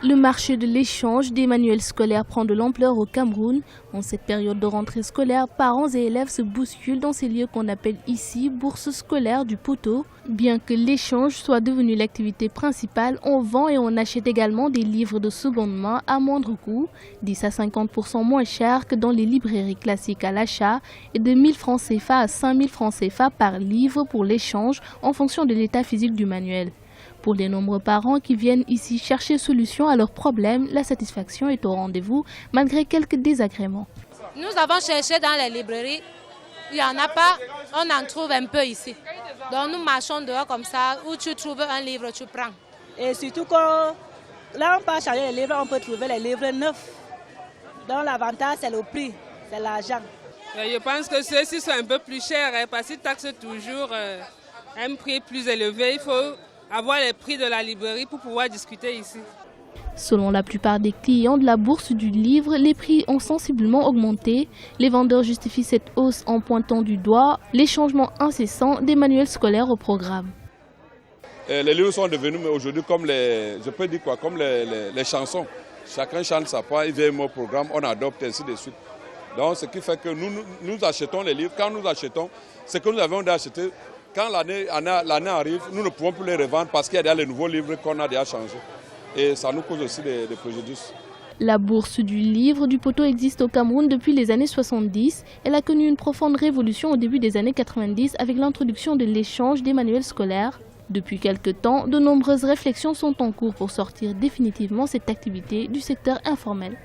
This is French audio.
Le marché de l'échange des manuels scolaires prend de l'ampleur au Cameroun. En cette période de rentrée scolaire, parents et élèves se bousculent dans ces lieux qu'on appelle ici bourses scolaires du poteau. Bien que l'échange soit devenu l'activité principale, on vend et on achète également des livres de seconde main à moindre coût, 10 à 50% moins cher que dans les librairies classiques à l'achat et de 1000 francs CFA à 5000 francs CFA par livre pour l'échange en fonction de l'état physique du manuel. Pour les nombreux parents qui viennent ici chercher solution à leurs problèmes, la satisfaction est au rendez-vous malgré quelques désagréments. Nous avons cherché dans les librairies, il n'y en a pas, on en trouve un peu ici. Donc nous marchons dehors comme ça, où tu trouves un livre, tu prends. Et surtout quand là on peut changer les livres, on peut trouver les livres neufs. Donc l'avantage c'est le prix, c'est l'argent. Je pense que ceux-ci sont un peu plus chers parce qu'ils taxent toujours un prix plus élevé. Il faut avoir les prix de la librairie pour pouvoir discuter ici. Selon la plupart des clients de la bourse du livre, les prix ont sensiblement augmenté. Les vendeurs justifient cette hausse en pointant du doigt les changements incessants des manuels scolaires au programme. Les livres sont devenus aujourd'hui comme les chansons. Chacun chante sa part, il vient au programme, on adopte ainsi de suite. Donc ce qui fait que nous achetons les livres. Quand nous achetons, ce que nous avons acheté, quand l'année arrive, nous ne pouvons plus les revendre parce qu'il y a déjà les nouveaux livres qu'on a déjà changés. Et ça nous cause aussi des préjudices. La bourse du livre du poteau existe au Cameroun depuis les années 70. Elle a connu une profonde révolution au début des années 90 avec l'introduction de l'échange des manuels scolaires. Depuis quelque temps, de nombreuses réflexions sont en cours pour sortir définitivement cette activité du secteur informel.